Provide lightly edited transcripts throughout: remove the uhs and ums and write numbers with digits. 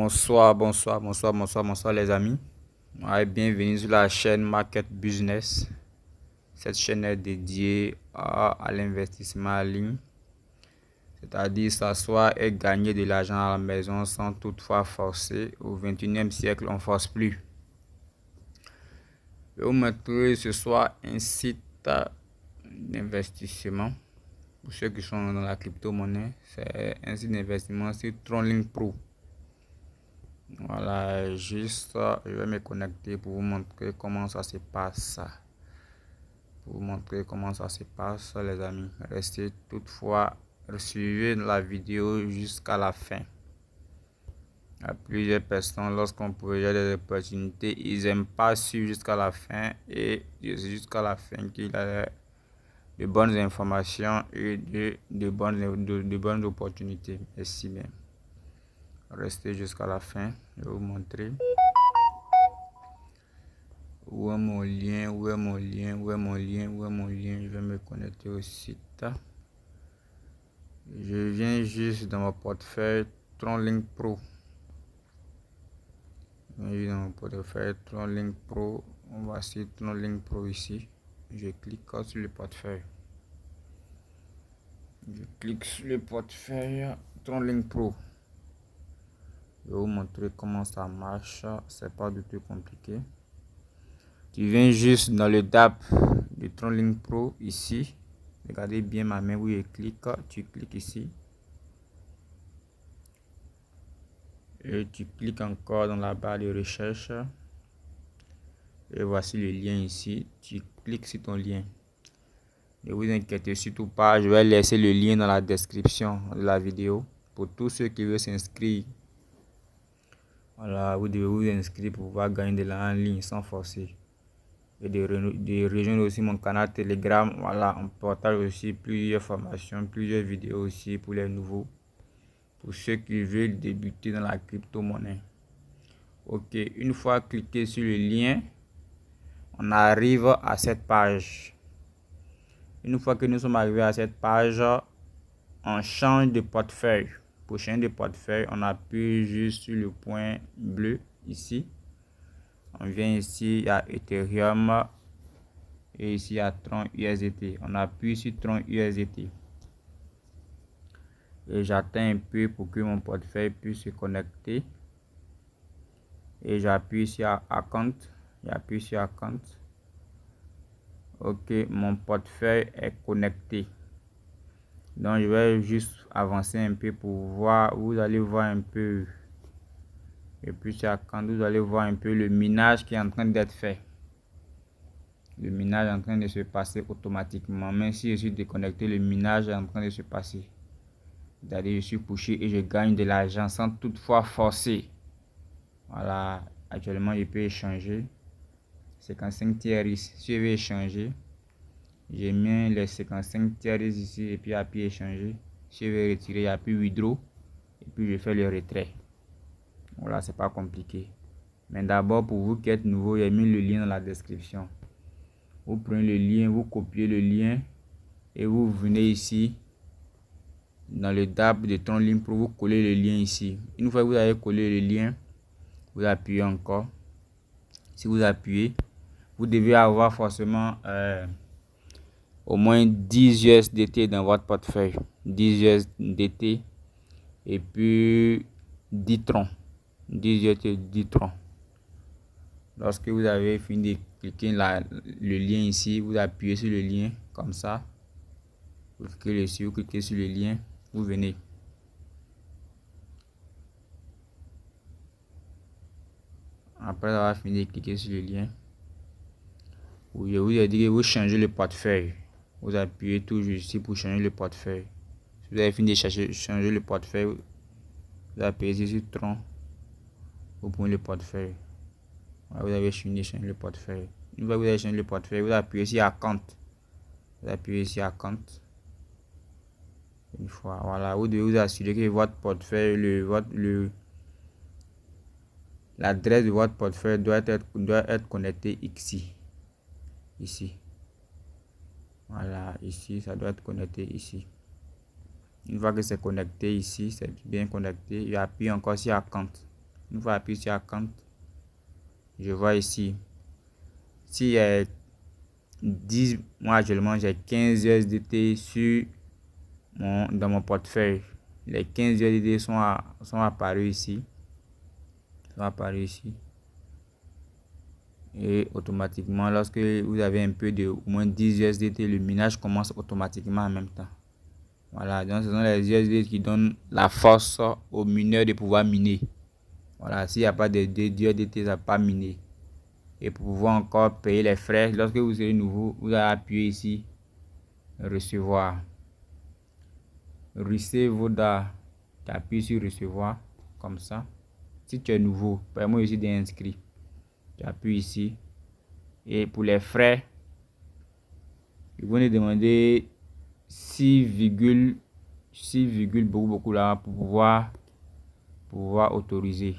Bonsoir les amis. Ouais, bienvenue sur la chaîne Market Business. Cette chaîne est dédiée à l'investissement en ligne, c'est-à-dire s'asseoir et gagner de l'argent à la maison sans toutefois forcer. Au 21e siècle, on ne force plus. Je vais vous montrer ce soir un site d'investissement. Pour ceux qui sont dans la crypto-monnaie, c'est un site d'investissement sur TronLink Pro. Voilà, juste, je vais me connecter pour vous montrer comment ça se passe. Les amis. Restez toutefois, suivez la vidéo jusqu'à la fin. Il y a plusieurs personnes, lorsqu'on projette des opportunités, ils n'aiment pas suivre jusqu'à la fin, et c'est jusqu'à la fin qu'il y a de bonnes informations et de bonnes opportunités. Merci bien. Restez jusqu'à la fin, je vais vous montrer. Où est mon lien? Je vais me connecter au site. Je viens juste dans mon portefeuille TronLink Pro. On va sur TronLink Pro ici. Je clique sur le portefeuille. TronLink Pro. Je vais vous montrer comment ça marche. C'est pas du tout compliqué. Tu viens juste dans le DApp de TronLink Pro ici. Regardez bien ma main où je clique. Tu cliques ici. Et tu cliques encore dans la barre de recherche. Et voici le lien ici. Tu cliques sur ton lien. Ne vous inquiétez surtout pas. Je vais laisser le lien dans la description de la vidéo. Pour tous ceux qui veulent s'inscrire. Voilà, vous devez vous inscrire pour pouvoir gagner de l'argent en ligne sans forcer. Et de rejoindre aussi mon canal Telegram. Voilà, on partage aussi plusieurs formations, plusieurs vidéos aussi pour les nouveaux. Pour ceux qui veulent débuter dans la crypto-monnaie. Ok, une fois cliqué sur le lien, on arrive à cette page. Une fois que nous sommes arrivés à cette page, on change de portefeuille. Pour changer de portefeuille, on appuie juste sur le point bleu ici. On vient ici, il y a Ethereum et ici il y a Tron USDT. On appuie sur Tron USDT. Et j'attends un peu pour que mon portefeuille puisse se connecter. Et j'appuie sur Account. Ok, mon portefeuille est connecté. Donc je vais juste avancer un peu pour voir. Vous allez voir un peu. Et puis sur Account, vous allez voir un peu le minage qui est en train d'être fait. Le minage est en train de se passer automatiquement. Même si je suis déconnecté, le minage est en train de se passer. C'est-à-dire, je suis pushé et je gagne de l'argent sans toutefois forcer. Voilà, actuellement je peux échanger 55 TRX. Si je veux échanger, j'ai mis les 55 TRX ici et puis appuie échanger. Si je veux retirer, appuie withdraw et puis je fais le retrait. Voilà, c'est pas compliqué. Mais d'abord, pour vous qui êtes nouveau, j'ai mis le lien dans la description. Vous prenez le lien, vous copiez le lien et vous venez ici dans le DApp de TronLink Pro, vous collez le lien ici. Une fois que vous avez collé le lien, vous appuyez encore. Si vous appuyez, vous devez avoir forcément au moins 10 USDT dans votre portefeuille. 10 USDT et puis 10 troncs. 10 USDT, 10 troncs. Lorsque vous avez fini de cliquer le lien ici, vous appuyez sur le lien comme ça. Vous cliquez sur le lien, vous venez. Après avoir fini de cliquer sur le lien, je vous ai dit que vous changez le portefeuille. Vous appuyez toujours ici pour changer le portefeuille. Si vous avez fini de changer le portefeuille, vous appuyez ici sur Tron. Vous prenez le portefeuille. Voilà, vous avez fini de changer le portefeuille. Une fois que vous avez changé le portefeuille, vous appuyez ici Account. Vous appuyez ici Account. Une fois, voilà, vous devez vous assurer que votre portefeuille, l'adresse de votre portefeuille doit être connectée ici. Voilà, ici, ça doit être connecté ici. Une fois que c'est connecté ici, c'est bien connecté, j'appuie encore sur Account. Une fois appuyé sur account, je vois ici. S'il y a 10, moi actuellement j'ai 15 USDT dans mon portefeuille. Les 15 USDT sont apparus ici. Et automatiquement, lorsque vous avez un peu de au moins 10 USDT, le minage commence automatiquement en même temps. Voilà, donc ce sont les USDT qui donnent la force aux mineurs de pouvoir miner. Voilà, s'il n'y a pas de USDT, ça ne va pas miner. Et pour pouvoir encore payer les frais, lorsque vous serez nouveau, vous allez appuyer ici, recevoir. Recevoir, tu appuies sur recevoir, comme ça. Si tu es nouveau, par moi ici d'inscrit, tu appuies ici. Et pour les frais, ils vont nous demander 6, beaucoup là pour pouvoir autoriser.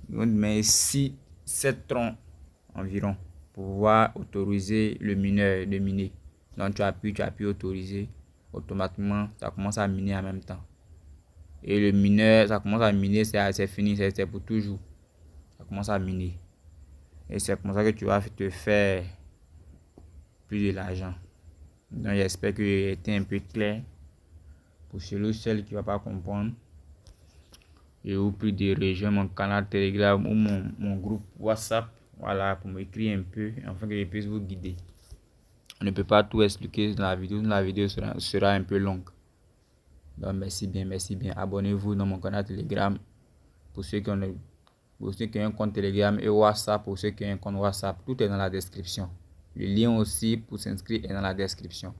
Ils vont demander 7 troncs environ pour pouvoir autoriser le mineur de miner. Donc tu appuies autoriser. Automatiquement, ça commence à miner en même temps. Et le mineur, ça commence à miner, c'est fini, c'est pour toujours. Ça commence à miner. Et c'est comme ça que tu vas te faire plus de l'argent. Donc j'espère que j'ai été un peu clair. Pour celui ou celle qui ne va pas comprendre, je vous prie de rejoindre mon canal Telegram ou mon groupe WhatsApp. Voilà, pour m'écrire un peu afin que je puisse vous guider. On ne peut pas tout expliquer dans la vidéo. La vidéo sera un peu longue. Donc merci bien. Abonnez-vous dans mon canal Telegram pour ceux qui ont un compte Telegram et WhatsApp pour ceux qui ont un compte WhatsApp. Tout est dans la description. Le lien aussi pour s'inscrire est dans la description.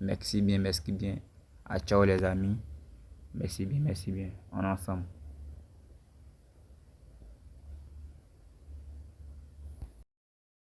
Merci bien. Ciao les amis. Merci bien. On est ensemble.